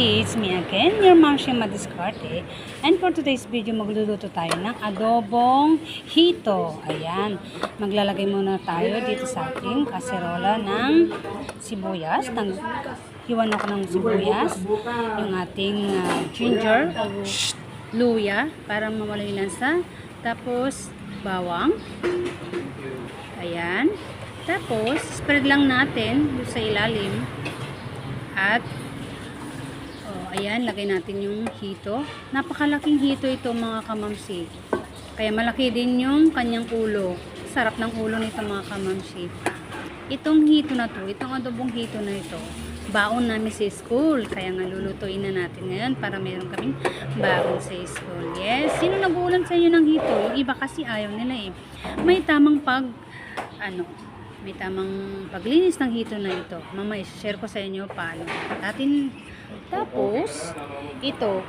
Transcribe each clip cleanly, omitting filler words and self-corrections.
Mamshi, it's me again, your Mamshi Madiskarte. And for today's video, magluluto tayo ng adobong hito. Ayan, maglalagay muna tayo dito sa ating kaserola ng sibuyas. Hiwan ako ng sibuyas, yung ating ginger o luya para mawala yung lansa. Tapos, bawang. Ayan. Tapos, spread lang natin sa ilalim. At ayan, lagay natin yung hito. Napakalaking hito ito mga kamamsi. Kaya malaki din yung kanyang ulo. Sarap ng ulo nito mga kamamsi. Itong hito na to, itong adobong hito na ito, baon namin sa school. Kaya nga lulutuin na natin ngayon para meron kaming baon sa school. Yes, sino nag-uulam sa inyo ng hito? Yung iba kasi ayaw nila eh. May tamang may tamang paglinis ng hito na ito. Mama, share ko sa inyo paano. Tapos, ito,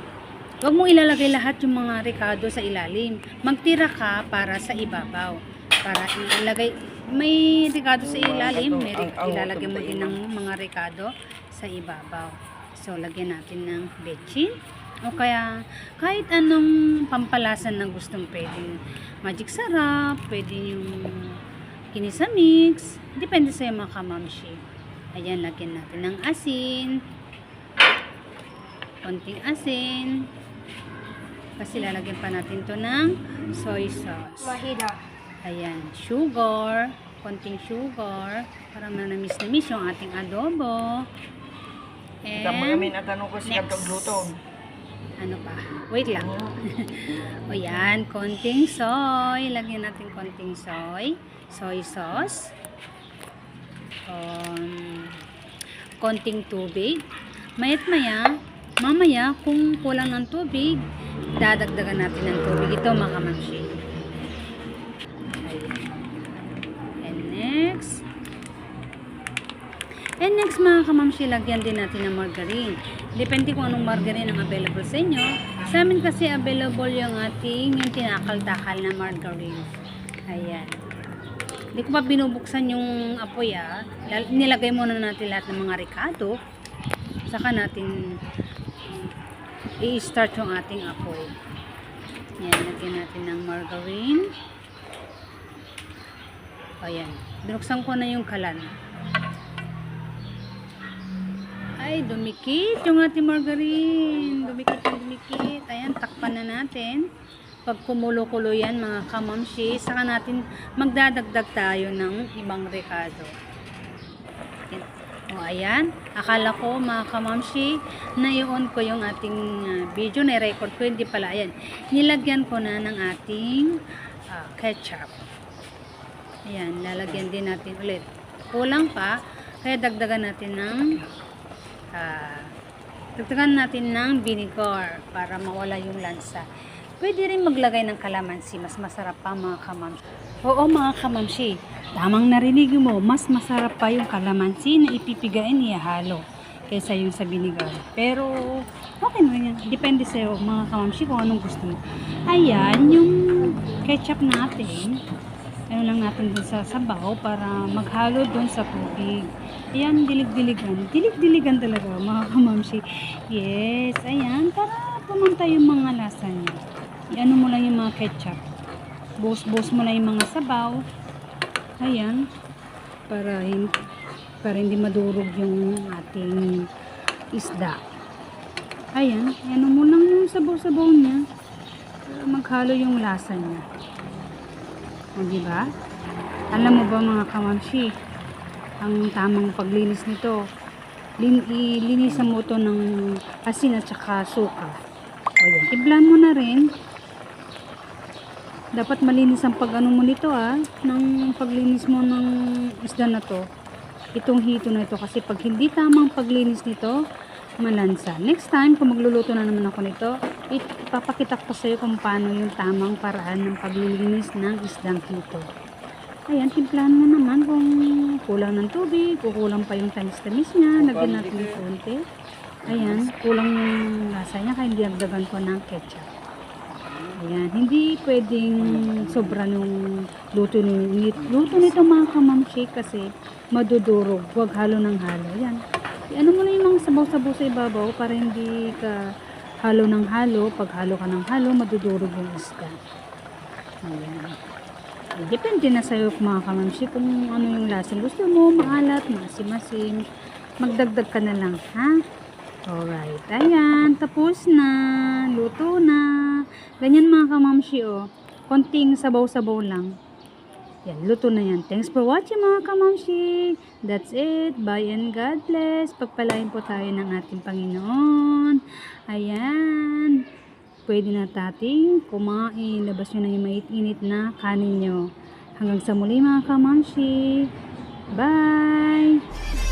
huwag mong ilalagay lahat yung mga rekado sa ilalim. Magtira ka para sa ibabaw. Para ilagay, may rekado sa ilalim, may ilalagay mo din ng mga rekado sa ibabaw. So, lagyan natin ng bechin. O kaya, kahit anong pampalasan na gustong pwedeng magic sarap, pwede yung kinisa mix, depende sa mga kamamshi. Ayan, lagyan natin ng asin. Konting asin. Kasi lalagyan pa natin to ng soy sauce. Ayan, sugar. Konting sugar. Para manamis-namis yung ating adobo. And next. Ano pa? Wait lang. O yan, konting soy. Lagyan natin konting soy. Soy sauce. Konting tubig. Mayat-maya, mamaya, kung kulang ng tubig, dadagdagan natin ng tubig. Ito mga kamamshi. And next mga kamamshi, lagyan din natin ng margarine. Depende kung anong margarine ang available sa inyo. Sa amin kasi available yung ating yung tinakal-takal na margarine. Ayan. Hindi ko pa binubuksan yung apoy Nilagay muna natin lahat ng mga rekado. Saka natin i-start yung ating apoy. Ayan, lagyan natin ng margarine. Ayan. Binuksan ko na yung kalan. Ay, dumikit yung ating margarine. Dumikit. Ayan, takpan na natin. Pag kumulo-kulo yan mga kamamshi, saka natin magdadagdag tayo ng ibang rekado. O ayan, akala ko mga kamamshi, na-on ko yung ating video, na-record ko, hindi pala. Ayan, nilagyan ko na ng ating ketchup. Ayan, lalagyan din natin ulit. Kulang pa, kaya dagdagan natin ng vinegar para mawala yung lansa. Pwede rin maglagay ng kalamansi, mas masarap pa mga kamamshi. Oo mga kamamshi, tamang narinig mo, mas masarap pa yung kalamansi na ipipigain ihalo kaysa yung sa vinegar. Pero okay na yan, depende sa iyo mga kamamshi kung anong gusto mo. Ayan, yung ketchup natin, ano lang natin dun sa sabaw para maghalo dun sa tubig. Ayan, dilig-diligan talaga mga kamamshi. Yes, ayan, para pumantay yung mga lasa niya. Iano mo lang yung mga ketchup. Buhos-buhos mo lang yung mga sabaw. Ayan. Para hindi madurog yung ating isda. Ayan. Iano mo lang yung sabaw-sabaw niya. Para maghalo yung lasa niya. O, diba? Alam mo ba mga kamamshi, ang tamang paglinis nito, linisan mo ito ng asin at saka suka. O yan. Tiblan mo na rin. Dapat malinis ang pag-ano mo nito ng paglinis mo ng isda na to. Itong hito na ito kasi pag hindi tamang paglinis nito, malansa. Next time, kung magluluto na naman ako nito, ipapakita ko sa iyo kung paano yung tamang paraan ng paglilinis ng isdang hito. Ayan, timplahan mo naman kung kulang ng tubig, kulang pa yung tamis-tamis niya, lagyan natin yung konti. Ayan, kulang yung lasa niya kaya dinagdagan ko ng ketchup. Ayan, hindi pwedeng sobra nung luto nito mga kamamshi kasi madudurog. Huwag halo ng halo. Ayan, Ano mo na yung mga sabaw-sabaw sa ibabaw para hindi ka halo ng halo. Pag halo ka ng halo, madudurog yung isda. Ayan. Depende na sa'yo mga kamamsi kung ano yung lasang gusto mo, maalat, maasim-asim. Magdagdag ka na lang, ha? Alright, ayan, tapos na, luto na. Ganyan mga kamamsi, oh. Konting sabaw-sabaw lang. Yan, luto na yan. Thanks for watching mga kamamsi. That's it. Bye and God bless. Pagpalain po tayo ng ating Panginoon. Ayan. Pwede na tating kumain. Labas nyo na yung mait-init na kanin nyo. Hanggang sa muli mga kamamsi. Bye!